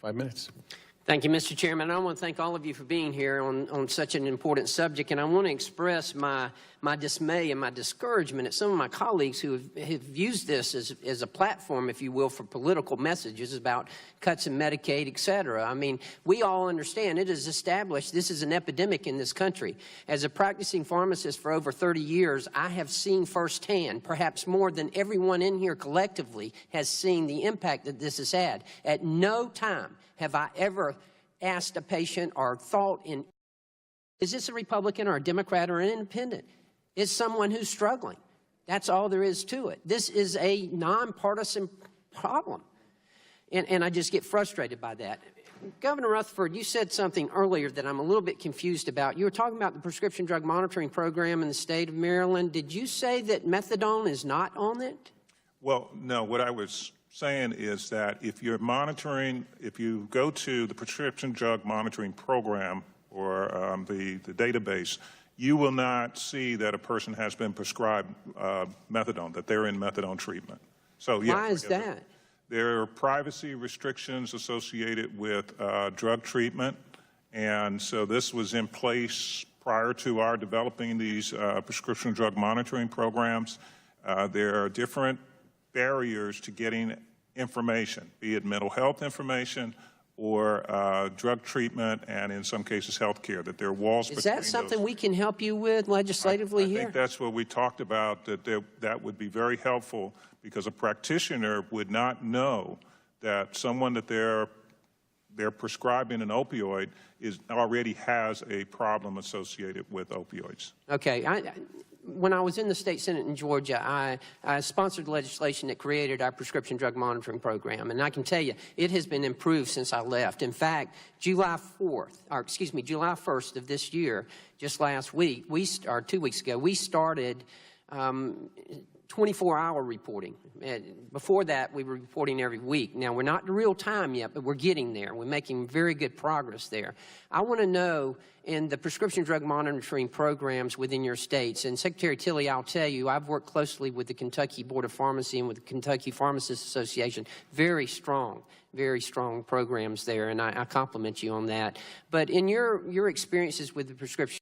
5 minutes. Thank you, Mr. Chairman. I want to thank all of you for being here on such an important subject, and I want to express my dismay and my discouragement at some of my colleagues who have used this as a platform, if you will, for political messages about cuts in Medicaid, et cetera. I mean, we all understand it is established this is an epidemic in this country. As a practicing pharmacist for over 30 years, I have seen firsthand, perhaps more than everyone in here collectively has seen the impact that this has had. At no time have I ever asked a patient or thought in, is this a Republican or a Democrat or an independent? It's someone who's struggling. That's all there is to it. This is a nonpartisan problem. And I just get frustrated by that. Governor Rutherford, you said something earlier that I'm a little bit confused about. You were talking about the prescription drug monitoring program in the state of Maryland. Did you say that methadone is not on it? Well, no. What I was saying is that if you're monitoring, if you go to the prescription drug monitoring program or the database, you will not see that a person has been prescribed methadone, that they're in methadone treatment. So, yeah, why is that? There are privacy restrictions associated with drug treatment, and so this was in place prior to our developing these prescription drug monitoring programs. There are different barriers to getting information, be it mental health information or drug treatment, and in some cases health care, that there are walls between those. Is that something we can help you with legislatively here? I think that's what we talked about, that would be very helpful, because a practitioner would not know that someone that they're prescribing an opioid already has a problem associated with opioids. Okay. When I was in the state Senate in Georgia, I sponsored legislation that created our prescription drug monitoring program, and I can tell you it has been improved since I left. In fact, July 1st of this year, just last week, or 2 weeks ago, we started 24-hour reporting. Before that, we were reporting every week. Now, we're not in real time yet, but we're getting there. We're making very good progress there. I want to know, in the prescription drug monitoring programs within your states, and Secretary Tilley, I'll tell you, I've worked closely with the Kentucky Board of Pharmacy and with the Kentucky Pharmacists Association. Very strong programs there, and I compliment you on that. But in your experiences with the prescription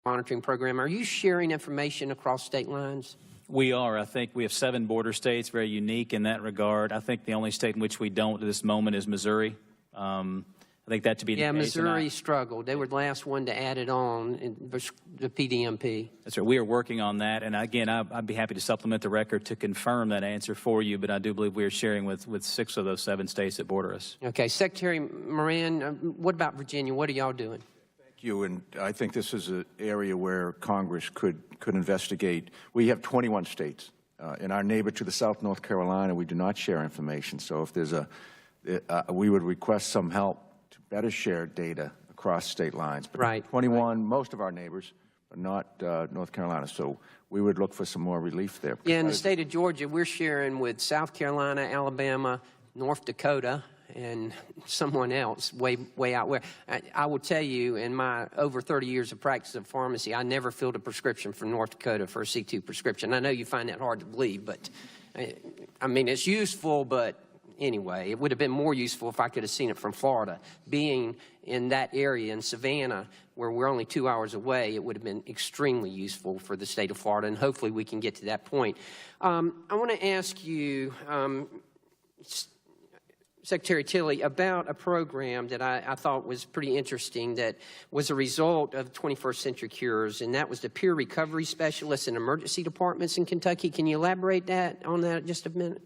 monitoring program, are you sharing information across state lines? We are. I think we have 7 border states, very unique in that regard. I think the only state in which we don't at this moment is Missouri. I think that to be the case. Missouri struggled. They were the last one to add it on, in the PDMP. That's right. We are working on that. And again, I'd be happy to supplement the record to confirm that answer for you, but I do believe we are sharing with 6 of those 7 states that border us. Okay. Secretary Moran, what about Virginia? What are y'all doing? You, and I think this is an area where Congress could investigate. We have 21 states. In our neighbor to the south, North Carolina, we do not share information. So if there's we would request some help to better share data across state lines. But right. 21, most of our neighbors, but not North Carolina. So we would look for some more relief there. Yeah, in the state of Georgia, we're sharing with South Carolina, Alabama, North Dakota, and someone else way out where. I will tell you, in my over 30 years of practice of pharmacy, I never filled a prescription from North Dakota for a C2 prescription. I know you find that hard to believe, but I mean, it's useful, but anyway, it would have been more useful if I could have seen it from Florida. Being in that area in Savannah, where we're only 2 hours away, it would have been extremely useful for the state of Florida, and hopefully we can get to that point. I want to ask you, Secretary Tilley, about a program that I thought was pretty interesting that was a result of 21st Century Cures, and that was the peer recovery specialists in emergency departments in Kentucky. Can you elaborate on that just a minute?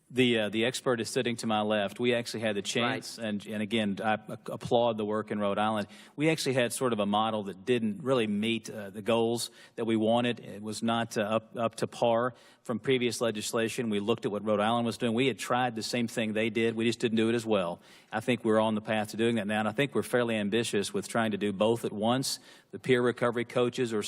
The expert is sitting to my left. We actually had the chance, right. and again, I applaud the work in Rhode Island. We actually had sort of a model that didn't really meet the goals that we wanted. It was not up to par from previous legislation. We looked at what Rhode Island was doing. We had tried the same thing they did. We just didn't do it as well. I think we're on the path to doing that now, and I think we're fairly ambitious with trying to do both at once, the peer recovery coaches or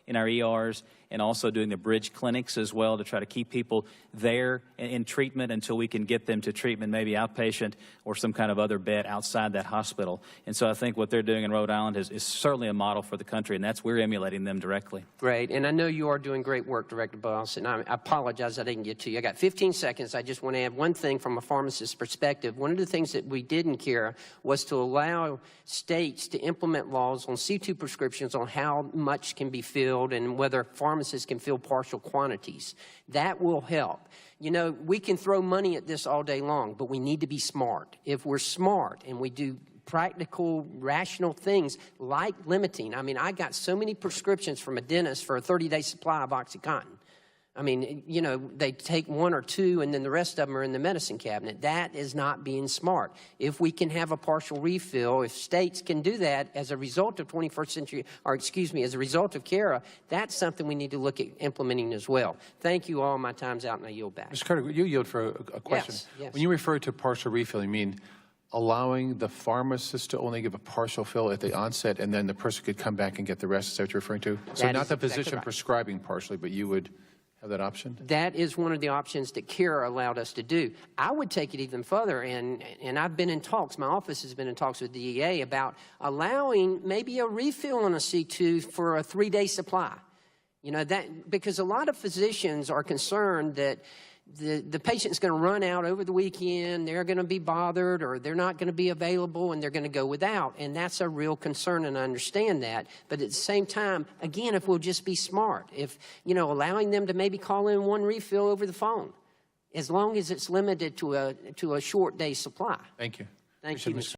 in our ERs, and also doing the bridge clinics as well to try to keep people there in treatment until we can get them to treatment, maybe outpatient or some kind of other bed outside that hospital. And so I think what they're doing in Rhode Island is certainly a model for the country, and we're emulating them directly. Great, and I know you are doing great work, Director Boss, and I apologize I didn't get to you. I got 15 seconds. I just want to add one thing from a pharmacist's perspective. One of the things that we did in CARE was to allow states to implement laws on C2 prescriptions on how much can be filled and whether pharmacists can fill partial quantities. That will help. You know, we can throw money at this all day long, but we need to be smart. If we're smart and we do practical, rational things like limiting. I mean, I got so many prescriptions from a dentist for a 30-day supply of OxyContin. I mean, you know, they take one or two and then the rest of them are in the medicine cabinet. That is not being smart. If we can have a partial refill, if states can do that as a result of 21st century, or excuse me, as a result of CARA, that's something we need to look at implementing as well. Thank you all. My time's out and I yield back. Mr. Carter, you yield for a question. Yes, yes. When you refer to partial refill, you mean allowing the pharmacist to only give a partial fill at the onset and then the person could come back and get the rest? Is that what you're referring to? So That not is the exactly physician right. prescribing partially, but you would have that option? That is one of the options that CARA allowed us to do. I would take it even further, and I've been in talks, my office has been in talks with the DEA about allowing maybe a refill on a C2 for a 3-day supply. You know, that because a lot of physicians are concerned that the patient's going to run out over the weekend, they're going to be bothered, or they're not going to be available, and they're going to go without. And that's a real concern, and I understand that. But at the same time, again, if we'll just be smart, if, you know, allowing them to maybe call in one refill over the phone, as long as it's limited to a short day supply. Thank you. Thank you, Mr.